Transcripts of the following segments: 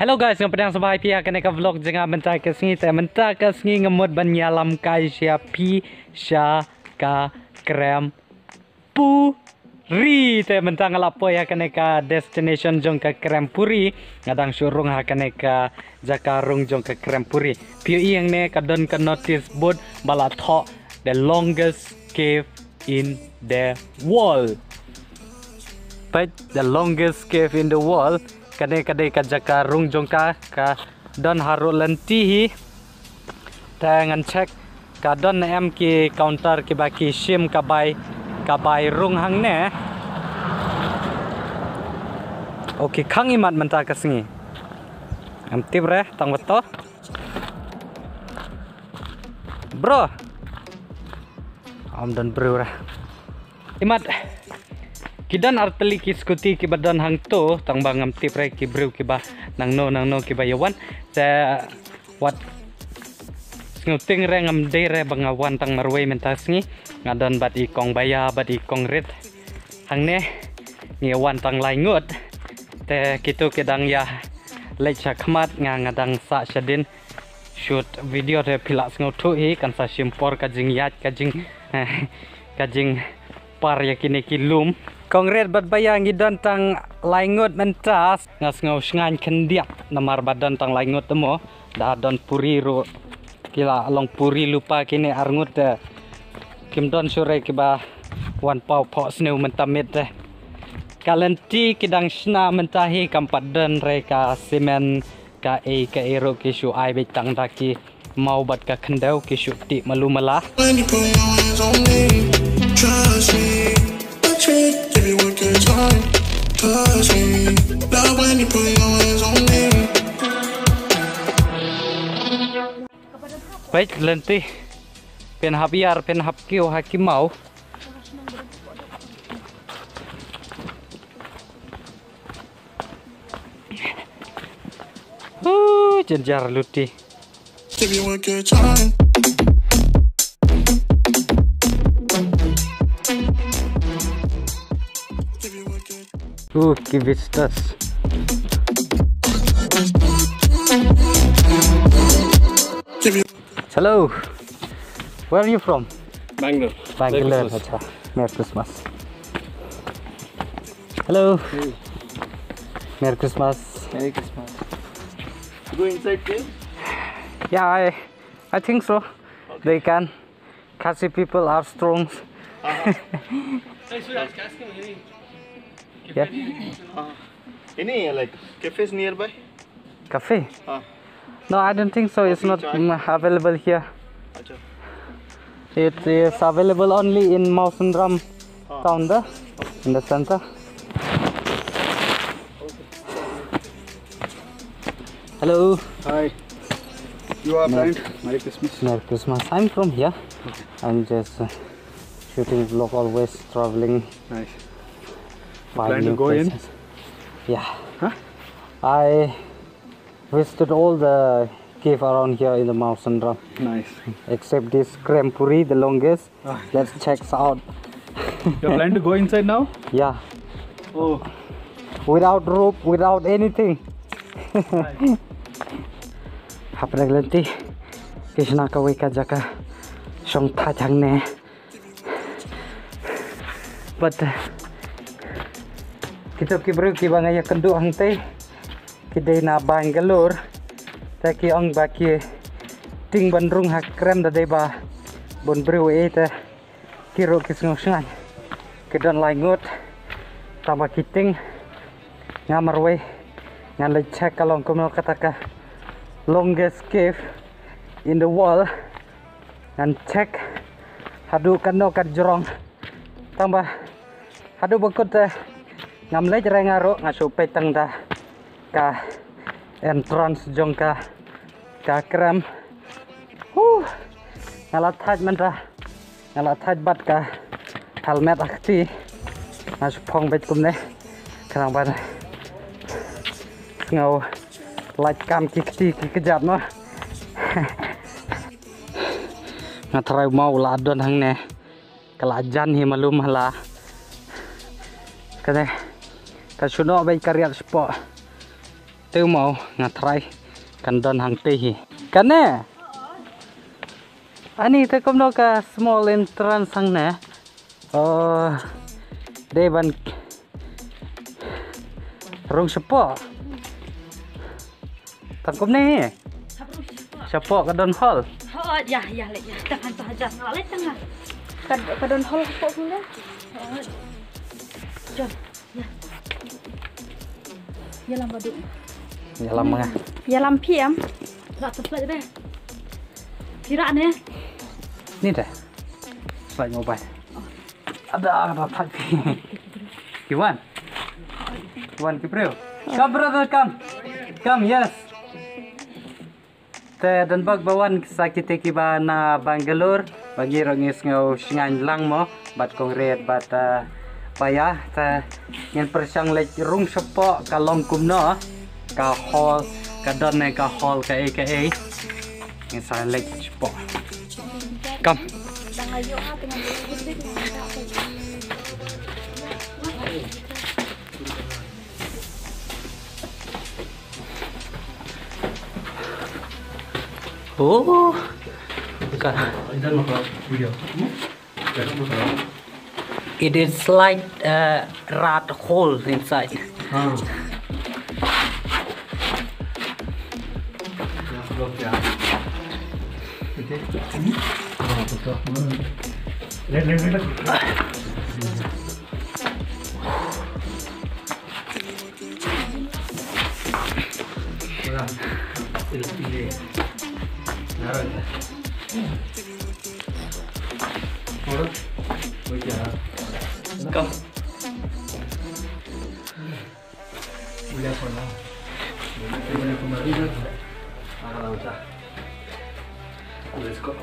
Hello guys, ngapedang sabay pihak kena ka vlog jangan mentak ke sini te mentak ke sini ngemut banyalam kai siapi sya ka krem puri te mentak ngalapo ya kena ka destination jong ka krem puri ngadang surung ha kena ka jakarung jong ka krem puri piu yang ne ka don ka notice board bala tho the longest cave in the world. But the longest cave in the world kadai ka jakarung jongka ka don haru lentihi tangan cek ka don em ki counter ki baki sim ka bai rung hang ne oke kang imat menta ka singi am tibre tang beto bro am don bro ra imat kidan arteli ki skuti ki badan hang to tang bangam tipre ki brew ki ba nang no ki ba yawan sa wat nguting rengam dere bangawan tang marway mentasngi ngadon bat ikong baya bat ikong rit hang ne ngiwan tang laingut te kitu kidang ya lecha khmat ngadang sa shadin shoot video te pilak ngotu hi kan sa simpor kajing yat kajing par yakini kilum kongret bat bayang idon tang laingut mentas ngas ngau sngan kendiak namar badan tang laingut temo da don puri ro kila long puri lupa kini arngut kim don sore kiba wan pau pho sneu mentamit kalenti kidang sna mentahi kampat don reka semen ka ero ki shu ai be tang daki mau bat ka kendau ki shu ti malu malah baik lenti pen habiar pen hapkiu hakimau jenjar luti vistas. Hello, where are you from? Bangalore. Bangalore. Acha. Merry Christmas. Hello. Hey. Merry Christmas. Merry Christmas. Go inside, please. Yeah, I think so. Okay. They can. Kasi people are strong. Yeah. Any like cafes nearby? Cafe? No, I don't think so. It's not available here. Achha. It is available only in Mausanram town, in the center. Hello. Hi. You are blind. Merry Christmas. Merry Christmas. I'm from here. Okay. I'm just shooting vlog, always traveling. Nice. Plan to go in? Yeah. Huh? I visited all the cave around here in the Mausanram. Nice. Except this Krem Puri, the longest. Let's check out. You're planning to go inside now? Yeah. Oh. Without rope, without anything. Nice. Haprak lenti. Krishna ka weka jaka song tha chang ne. But kita ki bro ki bangaya kendu ang te kidai na Bangalore ta ki ong ba ki ting bandrung ha krem da dei ba bon bro e ta ki ro ki sngo sngan ki don laingut tamba kiting ngamar we ngan le check along kono kataka longest cave in the world and check hadu kano kat jorong tamba hadu bakut ngam lej rengaro ngasupai tang da ka entrance jong ka krem ngalat thaj menta ngalat thaj bat ka helmet akti ngasupong bet kumne karang ban ngau laj kam kikti ki kejap no ngatrai mau ladon hang ne kelajan hi malum hala kane Kasuno bay karyat spo tiêu màu ngặt trai cần đơn hàng tì cần nè anh ấy thấy có nó cả small entrance sang nè đây ban rong sepo tak kom nè sepo cái đơn hall Ya, lek ya. Tangan saja, lek tangan. Ka don hol ko pun dah. Jom. Ya. Ya lam badu. ya lama ngah Ya lam piam. Tak tepat deh. Kira ne. ni dah slide mobile ada apa Iwan Kibril come brother come yes te dan bag bawan sakit kiba na Bangalore bagi rongis ngau singan lang mo bat kong red bat payah ta ngen persyang lek rung sepo kalong kumno ka hall ka don ka hall ka aka ngen sa lek sepo come Tengah yo ha tengah musik. oh it is like a rat hole inside come let's go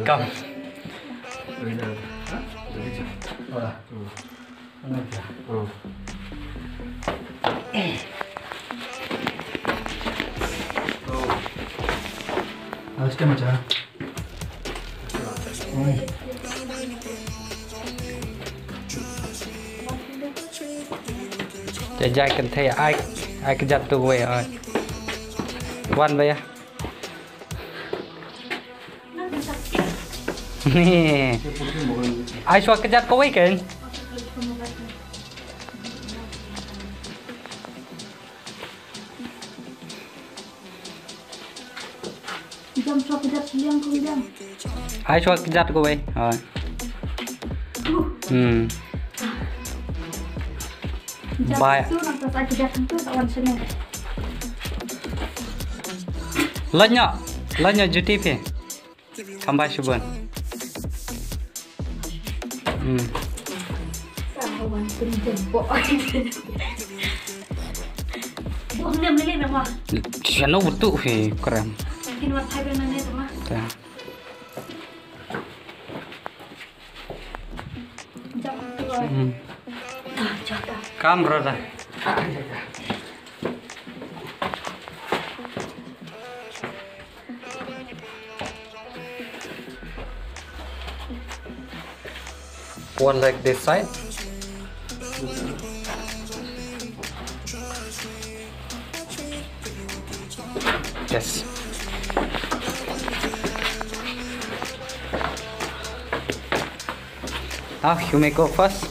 come Alas macam. Jajai kan thay ai kejat tu we wan bay ni ai suka kejat kau we kan Jom sok kejap siang kau jam. ai suka kejat kau we Bye. Tu nak tak kejap tu tawan senang. Lanya juti pe kambah subhan Tawan jempok. Buang dia melilih nama. siano betul he keren Mungkin wat hai benar ni sama. Jam tu. Jata. Come brother one like this side yes you may go first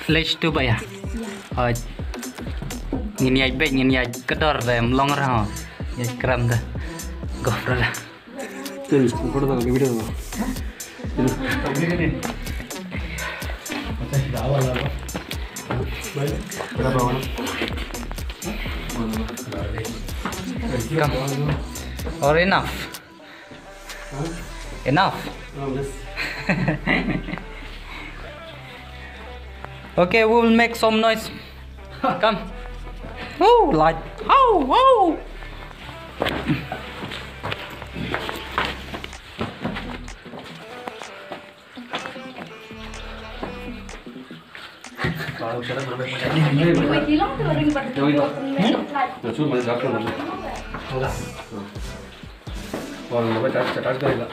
Let's do ba ya? Ngini ai be ngini ai kedor dem long ra. Ya kram da. Go brother. Tuh, foto dah, video dah. Macam sudah awal lah. Baik. Berapa orang? Come. Or enough. Enough. Okay, we will make some noise. Come. Oh, like, oh, oh. Wait, hilang tuh ring pada. Nah, cuma mana dapat nanti. Wah, nggak touch beres lah.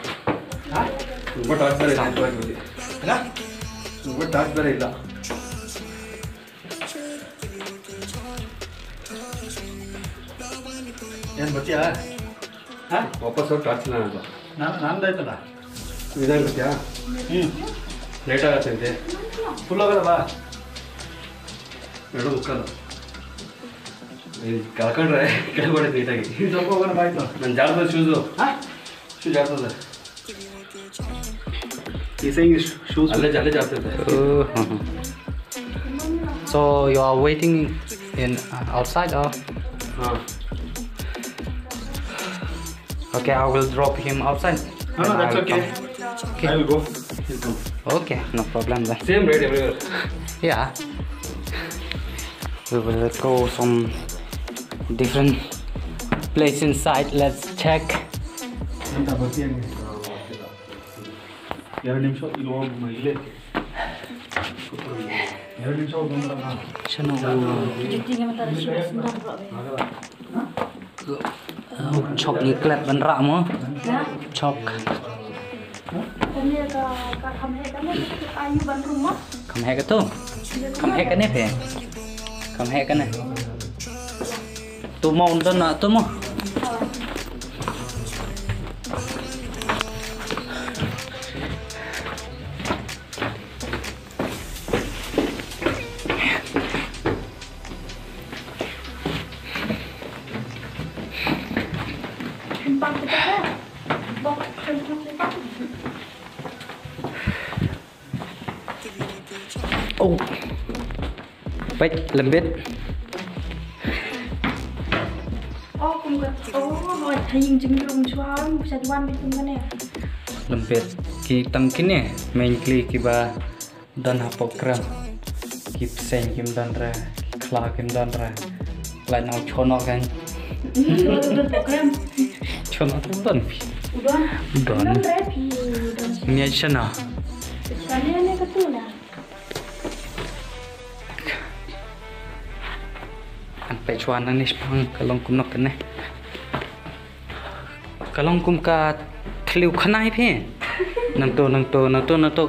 Nggak touch beres lah. Nggak touch beres lah. ಏನು ಬರ್ತೀಯಾ ವಾಪಸ್ ಹೋಗಿ touch ಇಲ್ಲ ಅಂತ. ನಂದಾಯ್ತಲ್ಲ ವಿಧಾನ ಬರ್ತೀಯಾ? ಲೇಟ್ ಆಗತ್ತಂತೆ. ಫುಲ್ ಹೋಗಲ್ಲ ಬಾ ಎರಡು ಮುಕ್ಕಲ್ಲ. ಕಳ್ಕೊಂಡ್ರೆ ಕೆಳಗಡೆ ನೀಟಾಗಿ. ಸ್ವಲ್ಪ ಹೋಗೋಣ ಬಾಯ್ತು ನನ್ನ ಜಾಡ್ತದೆ ಶೂಸು. ಶೂ ಜಾಡ್ತದೆ. ಈ ಸೈಂಗ್ ಶೂಸ್ ಅಲ್ಲೇ ಜಾಡ್ತದೆ. So you are waiting in outside or? ಹಾಂ. Okay, I will drop him outside. No, And that's I will okay. come. Okay. I will go. He'll come. Okay, no problem then. Same rate everywhere. Yeah. We will go some different place inside. Let's check. ಅಂತ ಬರ್ತೀಯ 2 ನಿಮಿಷ ಇಲ್ಲಿ ಹೋಗಿ ಇಲ್ಲೇ 2 ನಿಮಿಷ ಹೋಗಿ ಬಂದ್ರಲ್ಲ Jadi yang mentara sudah sendal bro. Chok ni klet ban ra mo. Ya. Chok. Kami ka kami kami ayu ban rumah. Come here tu. Come here kan ni pe. Come here kan ni. Tu mau dan nak tu mau. Empang kita kan. Bok empang. Oh. Baik, lembut. Oh, kumkat. Oh, haying jenggrung suam bisa diwan itu kan ya. Lembut. Ki tang kini main kli ki ba dan ha program. Ki sen kim dan ra, kla kim dan ra. Lai nau chono kan. Udah program. Chono tu dan. Udah. Udah. Udah repi. Udah. Ni sana. Sekalian ya ketula. An pe chuan an ni spang kalong kum nok kan ne. Kalong kum ka thliu khanai phe. Nang to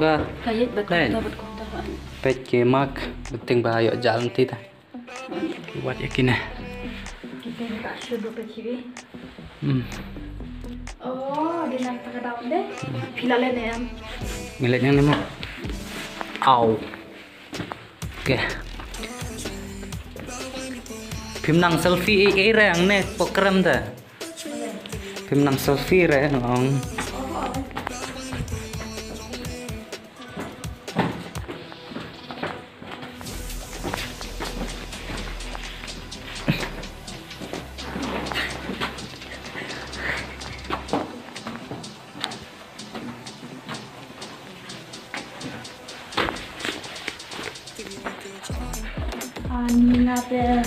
ka Kayak Lain. betul. pe ke mak beting ba yo jalan ti ta. Ki wat yakin ne. Kita tak sudah pergi. Oh, dia nak pakai daun deh. Pilalen ya. Milet yang ni mo. Au. Okay. Phim nang selfie e rang ne program ta. Phim nang selfie re ngong. Anina teh.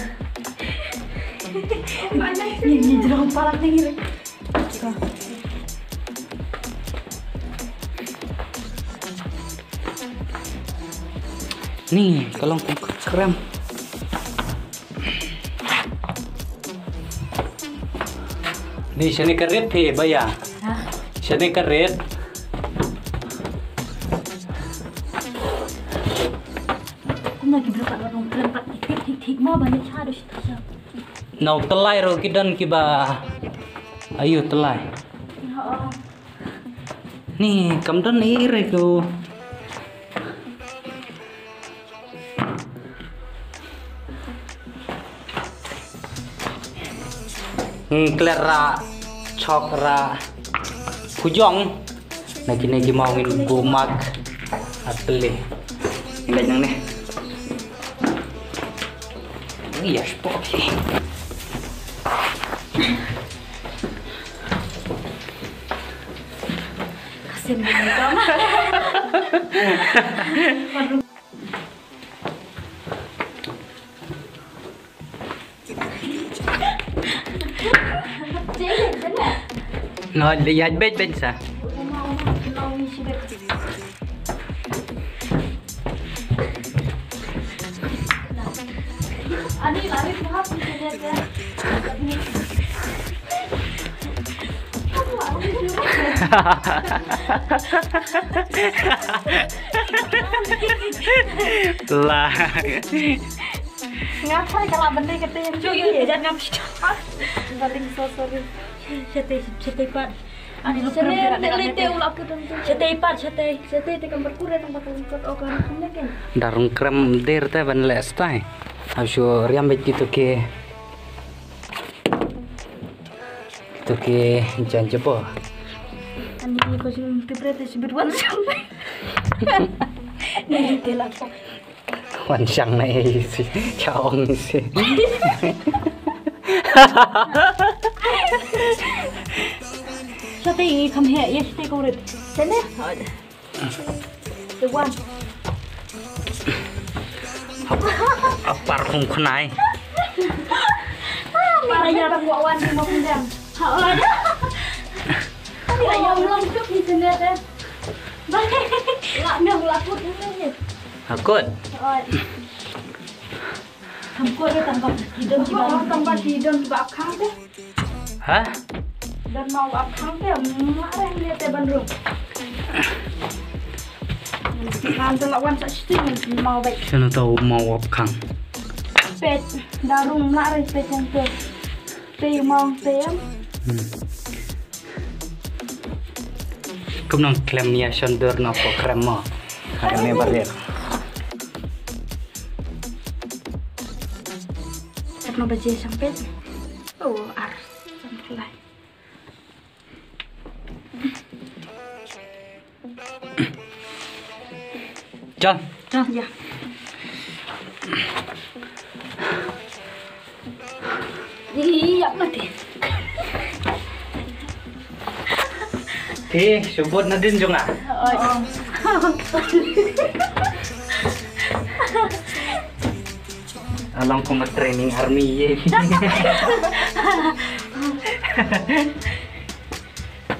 Mana sih? Ini jerong palak nih. Ni kalong kum krem. Ni shani karet the baya. Hah? Shani karet. Aku lagi berapa orang perempat tik mau banyak cara sih. Nau telai ro kidan kiba. Ayo telai. Ya. Ni kamdan ni re ko. Klera chokra kujong nagi mau ngin bumak atele nggak nyang nih iya sport Kasih minum kamu. Cik, No, lihat bet sa. Mau isi bet. Ani mahal punya dia. Lah. Ngapain kalau benda kata yang cuy ya jangan ngapa. Paling sorry. Sate pat. Ani lu kira lete ulah aku tentu. Sate tekan berkurang tempat tempat okan kan. Darung krem der teh ban les tai. Asu riam bet gitu ke. Itu ke jangan coba. Ani ko sing tibrete sibirwan sampai. Nih telak. Wan sang na si chaong si. Sate ini come here. Yes, take over it. Sene. The one. Apar hum khnai. Para ya wan di mau pinjam. Ada. Ini yang belum cukup di sini ada. Baik. Lah nyong laput ini. Akut. Hamko ada tambah hidung di bawah. Tambah hidung di bawah kang deh. Hah? Dan mau akang deh. Marah lihat teh bandung. Nanti lawan sih mau baik. Sana tahu mau kang. Pet darung marah pet yang tu. Teh mau teh. Kum nang klem ya sonder na po krem mo. Ada me barir. Karena baca sampai. Oh, ars sampai. John. Ya. Iya mati. Subot na din jong ah. Alang ko mag-training army ye.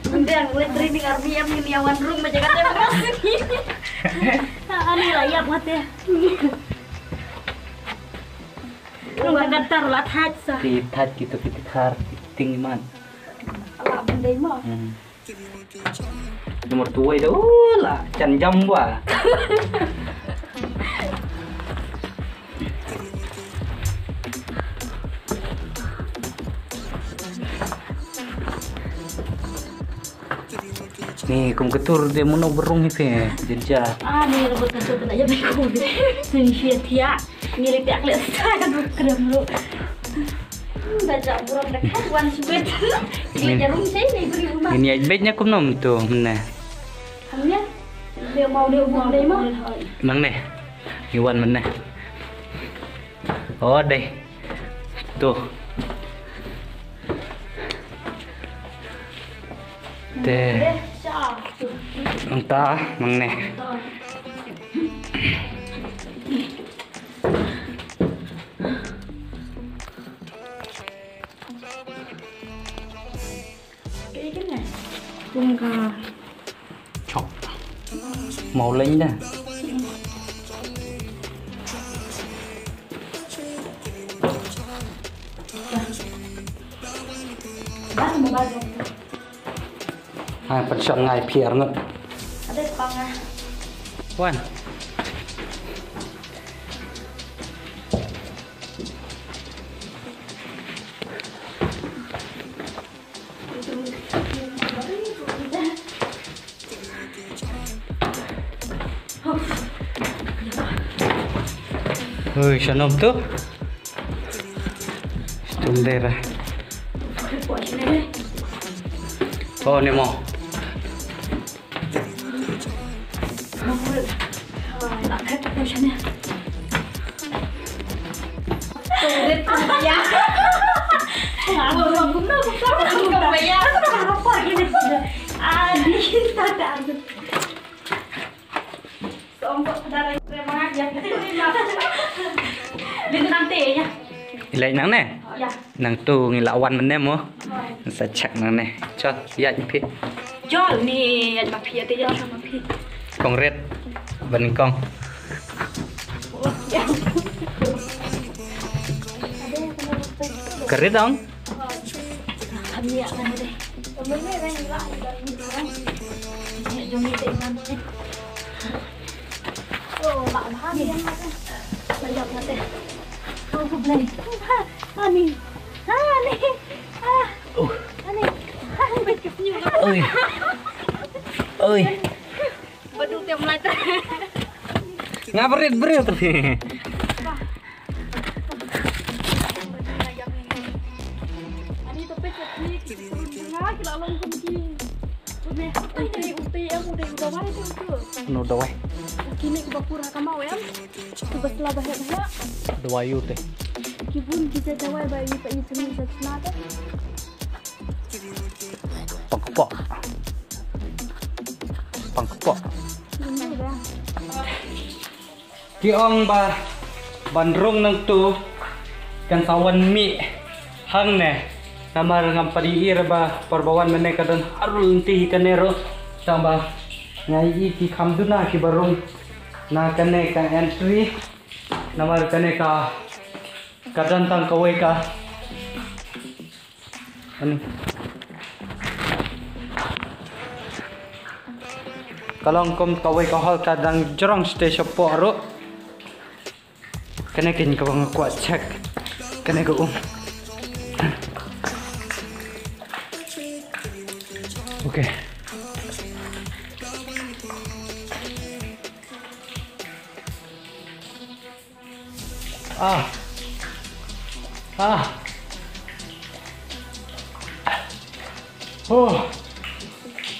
Hindi ang training army yang niliawan room majaga tayo kasi. Ano layak mati. Nung nagdar lahat sa. Titat gitu pitikar ting man. Ala benday mo. Nomor 2 itu lah can jam wa. Nih, kum ketur dia mau berung itu ya, jenja. Nih rebut ketur aja berku. Sini dia ngirik dia lihat saya kerem lu. Baca buruk dekat wan subet. Ini jarum saya nih beri rumah. Ini bednya kum nom tuh, mana? Hamnya dia mau deh mau. Mang nih, Iwan mana? Oh deh, tuh. Deh. Entah, mang nih. Tunggu. Chọc. Màu lên nè. Hai, persiapan ngai pier nget. Ada panga. Wan. Ui, sanom tuh. Stundera. Oh, ni mo. Ilai nang ne? Ya. Nang tu ngilawan menem mo. Sa chak nang ne. Cho ya pi. Jol ni ada mafia tu jol sama mafia. Kong red. Ban kong. Keret dong. Kami ya kan deh. Kami ni orang lain dari orang. Ni jom ni dengan ni. Oh, tak lah ni. Banyak nanti. Oh, boleh. Ani. Ani. Ah. Ani. Baik kesini. Ôi. Ôi. Betul tiap mulai tu. Ngapain beri tuh? Ani tu pecah ni. Nggak kita lalu kunci. Uti aku udah wae tu. No dawai. Kini ke bapura kamau ya. Tugas lah bahaya. Dawai teh. Kibun kita dawai bayi pak itu ni senada. Pangkepok. Pangkepok. Ini dah. Kiong ba bandrong nang tu kan sawan mi hang ne namar ngam padiir ba perbawan mene kadan harul ti kanero tamba ngai ki khamduna ki barung na kane ka entry namar kane ka kadan tang kawai ka ani kalong kom kawai ka hal kadang jorong station po ro kene kin ka bang kuat check kene ko okay oh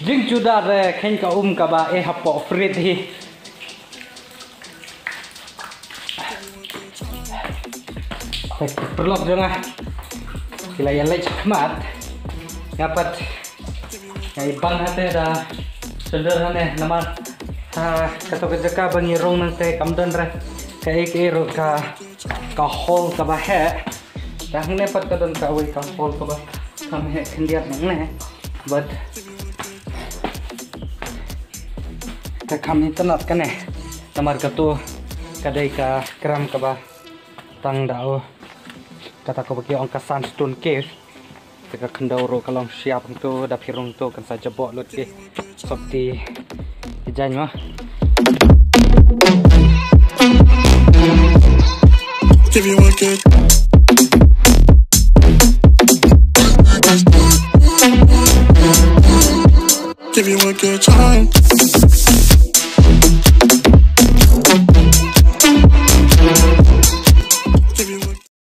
jing juda re khen ka ka ba e hapo frit hi perlok jangan sila yang lain mat ngapat ngai bang hate dah sederhana nama kata kerja bangi rong nanti kamdan re kai ro ka hol ka ba he dah ne pat kadon ka wei ka hol ka ba kam he kendiat nang ne but ka kami tenat kan namar katu kadai ka kram ka ba tang dao kata ko bagi angka sandstone cave jika kendau ro kalong siap tu da pirung tu kan saja bok lut ke seperti dijan mah give you one good give you a good time